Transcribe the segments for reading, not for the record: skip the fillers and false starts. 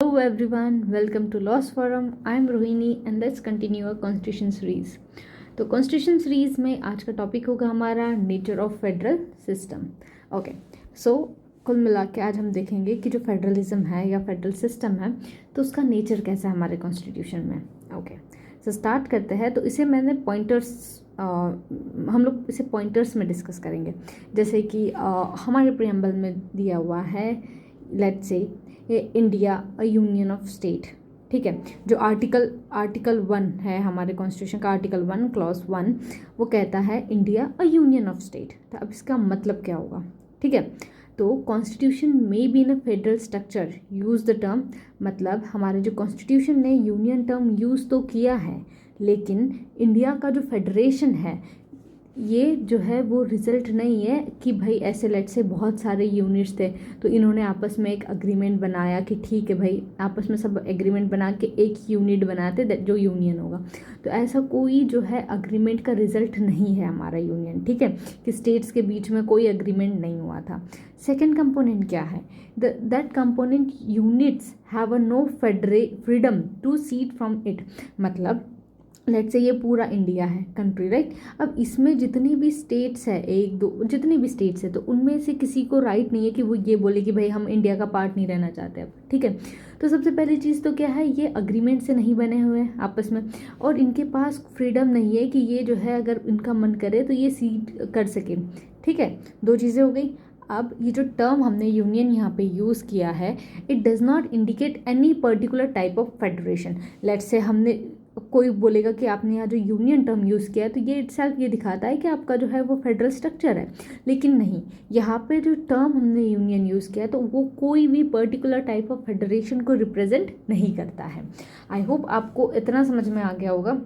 Hello everyone, welcome to Laws Forum. I am Rohini and let's continue our Constitution series. तो Constitution series में आज का topic होगा हमारा nature of federal system. Okay, so कुल मिला के आज हम देखेंगे कि जो फेडरलिज्म है या फेडरल सिस्टम है तो उसका नेचर कैसा है हमारे कॉन्स्टिट्यूशन में. ओके, सो स्टार्ट करते हैं. तो इसे मैंने पॉइंटर्स हम लोग इसे पॉइंटर्स में डिस्कस करेंगे. जैसे कि हमारे प्रियम्बल में दिया हुआ है, let's say India a union of state. ठीक है, जो आर्टिकल 1 है हमारे कॉन्स्टिट्यूशन का, आर्टिकल 1 क्लॉज 1 वो कहता है India a union of state. तो अब इसका मतलब क्या होगा? ठीक है, तो कॉन्स्टिट्यूशन में be in a federal structure use the term, मतलब हमारे जो कॉन्स्टिट्यूशन ने यूनियन टर्म यूज़ तो किया है, लेकिन इंडिया का जो फेडरेशन है ये जो है वो रिजल्ट नहीं है कि भाई ऐसे लेट से बहुत सारे यूनिट्स थे तो इन्होंने आपस में एक अग्रीमेंट बनाया कि ठीक है भाई, आपस में सब एग्रीमेंट बना के एक यूनिट बनाते जो यूनियन होगा. तो ऐसा कोई जो है अग्रीमेंट का रिजल्ट नहीं है हमारा यूनियन. ठीक है, कि स्टेट्स के बीच में कोई अग्रीमेंट नहीं हुआ था. सेकेंड कंपोनेंट क्या है? That component units have a no freedom to seed from it. मतलब लेट्स से ये पूरा इंडिया है कंट्री, राइट. अब इसमें जितनी भी स्टेट्स है, एक दो जितनी भी स्टेट्स है, तो उनमें से किसी को राइट नहीं है कि वो ये बोले कि भाई हम इंडिया का पार्ट नहीं रहना चाहते अब. ठीक है, तो सबसे पहली चीज़ तो क्या है, ये अग्रीमेंट से नहीं बने हुए हैं आपस में, और इनके पास फ्रीडम नहीं है कि ये जो है अगर इनका मन करे तो ये सीट कर सके. ठीक है, दो चीज़ें हो गई. अब ये जो टर्म हमने यूनियन यहाँ पे यूज़ किया है, it does not indicate any particular type of federation. Let's say हमने कोई बोलेगा कि आपने यहाँ जो यूनियन टर्म यूज़ किया है तो ये इटसेल्फ ये दिखाता है कि आपका जो है वो फेडरल स्ट्रक्चर है, लेकिन नहीं, यहाँ पे जो टर्म हमने यूनियन यूज़ किया है तो वो कोई भी पर्टिकुलर टाइप ऑफ फेडरेशन को रिप्रेजेंट नहीं करता है. आई होप आपको इतना समझ में आ गया होगा.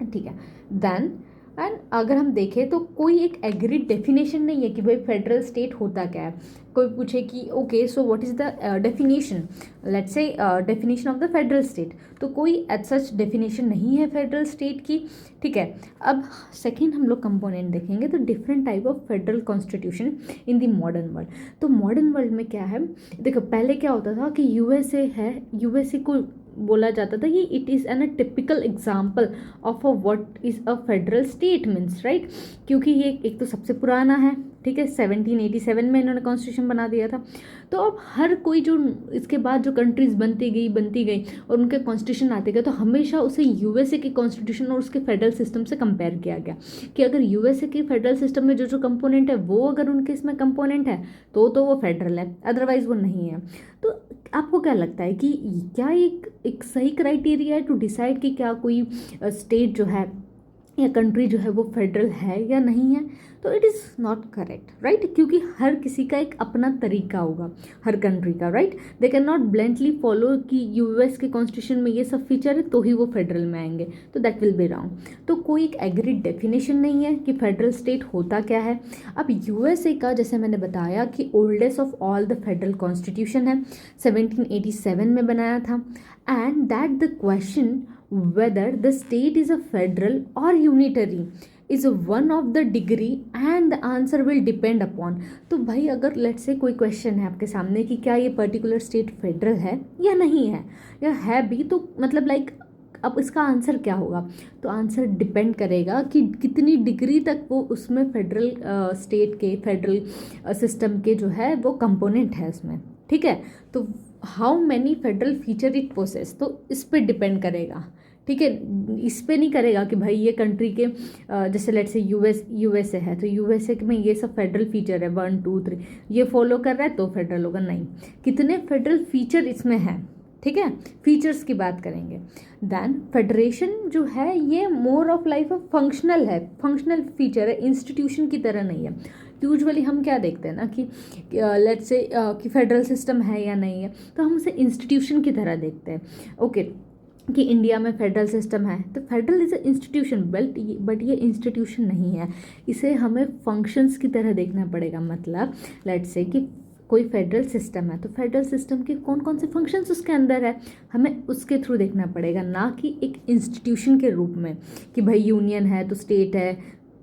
ठीक है, देन एंड अगर हम देखें तो कोई एक एग्रीड डेफिनेशन नहीं है कि भाई फेडरल स्टेट होता क्या है. कोई पूछे कि okay so what is the definition, let's say definition of the federal state, तो कोई एज सच डेफिनेशन नहीं है फेडरल स्टेट की. ठीक है, अब सेकेंड हम लोग कंपोनेंट देखेंगे तो different type of federal constitution in the modern world. तो मॉडर्न वर्ल्ड में क्या है, देखो पहले क्या होता था कि यूएसए है, यूएसए को बोला जाता था कि it is an a typical example of a what is a federal state means, right. क्योंकि ये एक तो सबसे पुराना है, ठीक है, 1787 में इन्होंने कॉन्स्टिट्यूशन बना दिया था. तो अब हर कोई जो इसके बाद जो कंट्रीज़ बनती गई और उनके कॉन्स्टिट्यूशन आते गए तो हमेशा उसे यूएसए के कॉन्स्टिट्यूशन और उसके फेडरल सिस्टम से कंपेयर किया गया कि अगर यूएसए के फेडरल सिस्टम में जो जो कंपोनेंट है वो अगर उनके इसमें कंपोनेंट है तो वो फेडरल है, अदरवाइज वो नहीं है. तो आपको क्या लगता है कि क्या एक सही क्राइटेरिया है टू डिसाइड कि क्या कोई स्टेट जो है या कंट्री जो है वो फेडरल है या नहीं है? तो it is not correct, right, क्योंकि हर किसी का एक अपना तरीका होगा हर कंट्री का, right. They can not blindly follow कि यूएस के कॉन्स्टिट्यूशन में ये सब फीचर है तो ही वो फेडरल में आएंगे, तो दैट विल बी रॉन्ग. तो कोई एक एग्रीड डेफिनेशन नहीं है कि फेडरल स्टेट होता क्या है. अब यूएसए का जैसे मैंने बताया कि oldest of all the federal constitution है, 1787 में बनाया था, and that the question whether the state is a federal or unitary is one of the degree and the answer will depend upon. तो भाई अगर लेट्स से कोई question है आपके सामने कि क्या ये पर्टिकुलर स्टेट फेडरल है या नहीं है, या है भी तो मतलब लाइक अब इसका आंसर क्या होगा? तो आंसर डिपेंड करेगा कि कितनी डिग्री तक वो उसमें फेडरल स्टेट के फेडरल सिस्टम के जो है वो कंपोनेंट है उसमें. ठीक है, तो how many federal feature it possess, तो इस पर डिपेंड करेगा. ठीक है, इस पे नहीं करेगा कि भाई ये कंट्री के जैसे लेट से यूएसए है तो यूएसए में ये सब फेडरल फीचर है 1 2 3 ये फॉलो कर रहा है तो फेडरल होगा. नहीं, कितने फेडरल फीचर इसमें हैं. ठीक है, फीचर्स की बात करेंगे. देन फेडरेशन जो है ये more of life of functional है, फंक्शनल फीचर है, इंस्टीट्यूशन की तरह नहीं है. यूजुअली हम क्या देखते हैं ना कि लेट्स से कि फेडरल सिस्टम है या नहीं है तो हम उसे इंस्टीट्यूशन की तरह देखते हैं. ओके, कि इंडिया में फेडरल सिस्टम है तो federal is a institution, but ये इंस्टीट्यूशन नहीं है, इसे हमें फंक्शंस की तरह देखना पड़ेगा. मतलब लेट्स से कि कोई फेडरल सिस्टम है तो फेडरल सिस्टम के कौन कौन से फंक्शंस उसके अंदर है हमें उसके थ्रू देखना पड़ेगा, ना कि एक इंस्टीट्यूशन के रूप में कि भाई यूनियन है तो स्टेट है,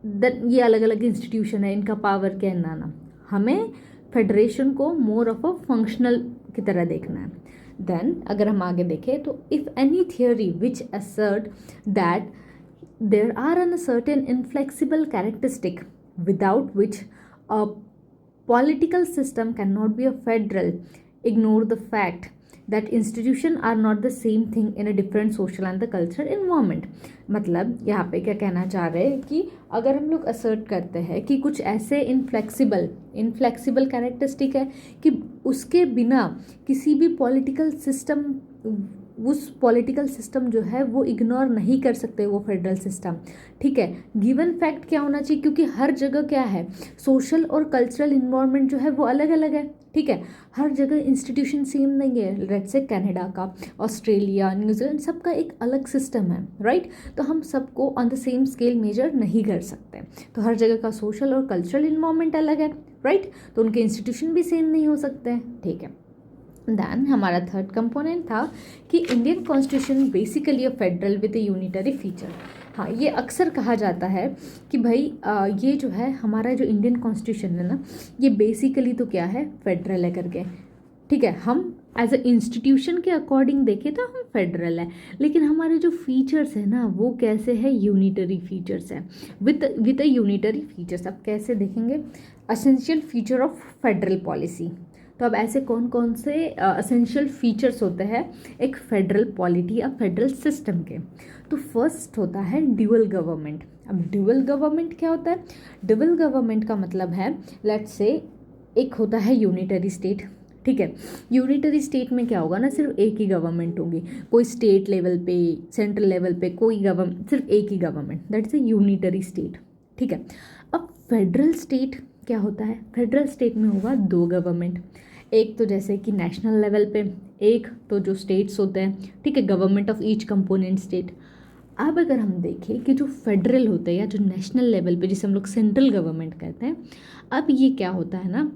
ये अलग अलग इंस्टीट्यूशन है, इनका पावर क्या है, ना. हमें फेडरेशन को मोर ऑफ अ फंक्शनल की तरह देखना है. देन अगर हम आगे देखें तो if any theory which assert that there are an certain inflexible characteristic without which a political system cannot be a federal ignore the fact that institutions are not the same thing in a different social and the cultural environment. मतलब यहाँ पे क्या कहना चाह रहे हैं कि अगर हम लोग असर्ट करते हैं कि कुछ ऐसे इनफ्लेक्सिबल कैरेक्टरिस्टिक है कि उसके बिना किसी भी पॉलिटिकल सिस्टम उस पॉलिटिकल सिस्टम जो है वो इग्नोर नहीं कर सकते वो फेडरल सिस्टम, ठीक है। गिवन फैक्ट क्या होना चाहिए, क्योंकि हर जगह क्या है सोशल और कल्चरल इन्वायरमेंट जो है वो अलग अलग है, ठीक है। हर जगह इंस्टीट्यूशन सेम नहीं है, लेट्स से कनाडा का, ऑस्ट्रेलिया, न्यूजीलैंड, सबका एक अलग सिस्टम है, राइट। तो हम सबको on the same scale major नहीं कर सकते, तो हर जगह का सोशल और कल्चरल इन्वायरमेंट अलग है, राइट। तो उनके इंस्टीट्यूशन भी सेम नहीं हो सकते हैं, ठीक है। दैन हमारा थर्ड कंपोनेंट था कि Indian constitution basically a federal with A unitary feature. हाँ, ये अक्सर कहा जाता है कि भाई ये जो है हमारा जो इंडियन कॉन्स्टिट्यूशन है ना, ये बेसिकली तो क्या है फेडरल है करके, ठीक है। हम एज अ इंस्टीट्यूशन के अकॉर्डिंग देखें तो हम फेडरल है, लेकिन हमारे जो फीचर्स है ना वो कैसे है, यूनिटरी फीचर्स है, विद अ यूनिटरी फीचर्स। अब कैसे देखेंगे, essential feature of federal policy. तो अब ऐसे कौन कौन से असेंशियल फीचर्स होते हैं एक फेडरल पॉलिटी या फेडरल सिस्टम के। तो फर्स्ट होता है ड्यूअल गवर्नमेंट। अब ड्यूअल गवर्नमेंट क्या होता है, ड्यूअल गवर्नमेंट का मतलब है लेट्स से एक होता है यूनिटरी स्टेट, ठीक है। यूनिटरी स्टेट में क्या होगा ना, सिर्फ एक ही गवर्नमेंट होगी, कोई स्टेट लेवल पे सेंट्रल लेवल पे कोई गवर्नमेंट, सिर्फ एक ही government, that is a unitary state, ठीक है। अब फेडरल स्टेट क्या होता है, फेडरल स्टेट में होगा दो गवर्नमेंट, एक तो जैसे कि नेशनल लेवल पे, एक तो जो स्टेट्स होते हैं, ठीक है, government of each component state. अब अगर हम देखें कि जो फेडरल होते हैं या जो नेशनल लेवल पे जिसे हम लोग सेंट्रल गवर्नमेंट कहते हैं, अब ये क्या होता है ना,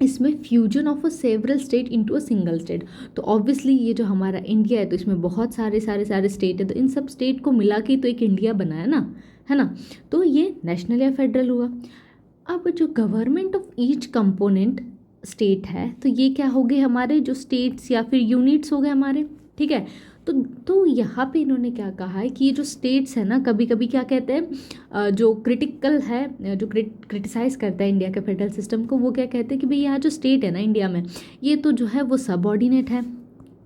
इसमें fusion of a several state into a single state. तो ऑब्वियसली ये जो हमारा इंडिया है तो इसमें बहुत सारे स्टेट है, तो इन सब स्टेट को मिला के तो एक इंडिया बना है ना, तो ये नेशनल या फेडरल हुआ। अब जो government of each component state है तो ये क्या हो गए हमारे जो स्टेट्स या फिर यूनिट्स हो गए हमारे, ठीक है। तो यहाँ पे इन्होंने क्या कहा है कि ये जो स्टेट्स है ना, कभी कभी क्या कहते हैं जो क्रिटिकल है, जो क्रिटिसाइज़ करता है इंडिया के फेडरल सिस्टम को, वो क्या कहते हैं कि भाई यहाँ जो स्टेट है ना इंडिया में, ये तो जो है वो सबऑर्डिनेट है,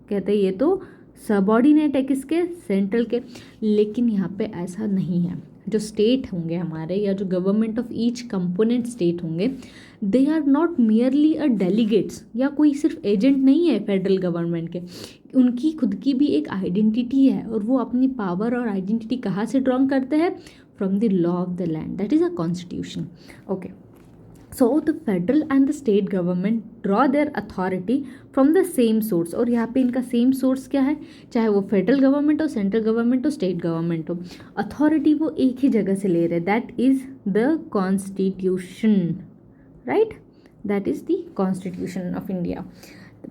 कहते हैं ये तो सबऑर्डिनेट है किसके, सेंट्रल के। लेकिन यहाँ पे ऐसा नहीं है, जो स्टेट होंगे हमारे या जो government of each component state होंगे, they are not merely a delegates, या कोई सिर्फ एजेंट नहीं है फेडरल गवर्नमेंट के, उनकी खुद की भी एक आइडेंटिटी है, और वो अपनी पावर और आइडेंटिटी कहाँ से ड्रॉ करते हैं, from the law of the land, that is a constitution, okay. So the federal and the state government draw there authority from the same source, और यहाँ पे इनका सेम सोर्स क्या है, चाहे वो फेडरल गवर्नमेंट हो, सेंट्रल गवर्नमेंट हो, स्टेट गवर्नमेंट हो, अथॉरिटी वो एक ही जगह से ले रहे, that is the constitution, right, that is the constitution of India.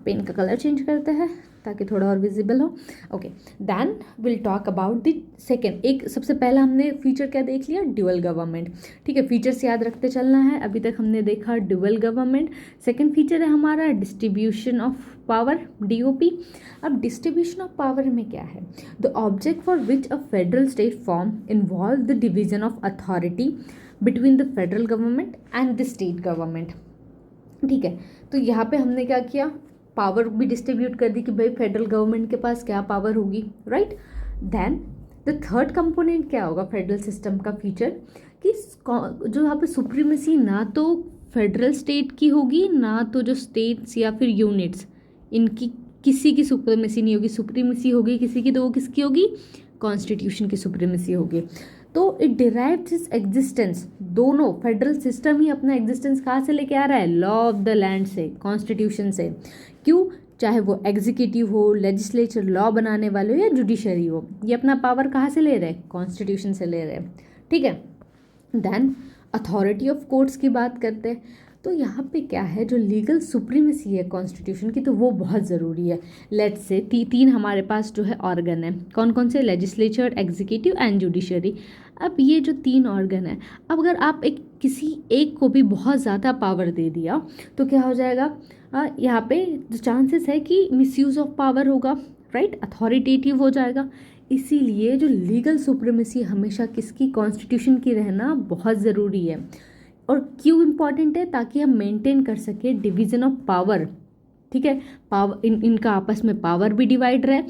Pen का कलर चेंज करते हैं ताकि थोड़ा और विजिबल हो, okay. Then will talk about the second, एक सबसे पहला हमने फीचर क्या देख लिया, ड्यूअल गवर्नमेंट, ठीक है, फीचर्स याद रखते चलना है। अभी तक हमने देखा ड्यूअल गवर्नमेंट, सेकेंड फीचर है हमारा डिस्ट्रीब्यूशन ऑफ पावर, डीओपी। अब डिस्ट्रीब्यूशन ऑफ पावर में क्या है, the object for which a federal state form involve the division of authority between the federal government and the state government, ठीक है। तो यहाँ पे हमने क्या किया, पावर भी डिस्ट्रीब्यूट कर दी कि भाई फेडरल गवर्नमेंट के पास क्या पावर होगी, right. Then the third component क्या होगा फेडरल सिस्टम का फीचर, कि जो यहाँ पे सुप्रीमेसी ना तो फेडरल स्टेट की होगी, ना तो जो स्टेट्स या फिर यूनिट्स, इनकी किसी की सुप्रीमेसी नहीं होगी, सुप्रीमेसी होगी किसी की, तो वो किसकी होगी, कॉन्स्टिट्यूशन की सुप्रीमेसी होगी। तो इट डिराइव्स इट्स एग्जिस्टेंस, दोनों फेडरल सिस्टम ही अपना एग्जिस्टेंस कहाँ से लेके आ रहा है, लॉ ऑफ द लैंड से, कॉन्स्टिट्यूशन से। क्यों, चाहे वो एग्जीक्यूटिव हो, लेजिस्लेचर, लॉ बनाने वाले हो या जुडिशरी हो, ये अपना पावर कहाँ से ले रहे हैं, कॉन्स्टिट्यूशन से ले रहे हैं, ठीक है। देन अथॉरिटी ऑफ कोर्ट्स की बात करते हैं, तो यहाँ पे क्या है, जो लीगल सुप्रीमेसी है कॉन्स्टिट्यूशन की, तो वो बहुत ज़रूरी है। लेट्स से तीन हमारे पास जो है ऑर्गन है, कौन कौन से, लेजिस्लेचर, एग्जीक्यूटिव एंड जुडिशरी। अब ये जो तीन ऑर्गन है, अब अगर आप किसी एक को भी बहुत ज़्यादा पावर दे दिया तो क्या हो जाएगा, यहाँ पे जो चांसेस है कि मिसयूज़ ऑफ पावर होगा, राइट, अथॉरिटेटिव हो जाएगा। इसीलिए जो लीगल सुप्रीमेसी हमेशा किसकी, कॉन्स्टिट्यूशन की रहना बहुत ज़रूरी है। और क्यों इम्पॉर्टेंट है, ताकि हम मेंटेन कर सके डिवीज़न ऑफ पावर, ठीक है, पावर इनका आपस में पावर भी डिवाइड रहे,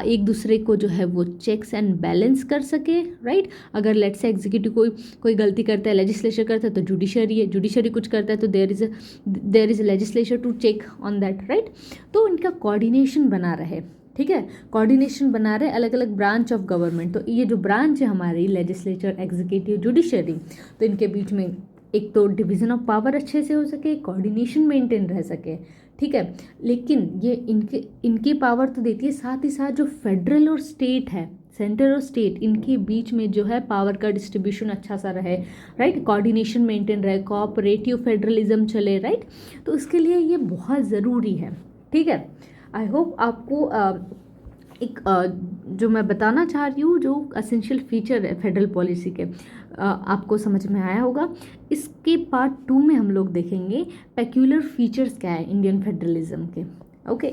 एक दूसरे को जो है वो चेक्स एंड बैलेंस कर सके, राइट। अगर लेट्स से एग्जीक्यूटिव कोई गलती करता है, लेजिस्लेचर करता है, तो जुडिशरी है, जुडिशरी कुछ करता है तो there is legislature to check on that, right. तो इनका कोऑर्डिनेशन बना रहे, ठीक है, कोऑर्डिनेशन बना रहे अलग अलग ब्रांच ऑफ गवर्नमेंट। तो ये जो ब्रांच है हमारी, लेजिस्लेचर, एग्जीक्यूटिव, जुडिशरी, तो इनके बीच में एक तो डिवीज़न ऑफ पावर अच्छे से हो सके, कोऑर्डिनेशन मेंटेन रह सके, ठीक है। लेकिन ये इनकी पावर तो देती है, साथ ही साथ जो फेडरल और स्टेट है, सेंटर और स्टेट, इनके बीच में जो है पावर का डिस्ट्रीब्यूशन अच्छा सा रहे, राइट, कोऑर्डिनेशन मेंटेन रहे, कोऑपरेटिव फेडरलिज्म चले, राइट। तो इसके लिए ये बहुत ज़रूरी है, ठीक है। आई होप आपको जो मैं बताना चाह रही हूँ, जो असेंशियल फीचर है फेडरल पॉलिसी के, आपको समझ में आया होगा। इसके पार्ट 2 में हम लोग देखेंगे पेक्यूलर फीचर्स क्या है इंडियन फेडरलिज्म के। ओके।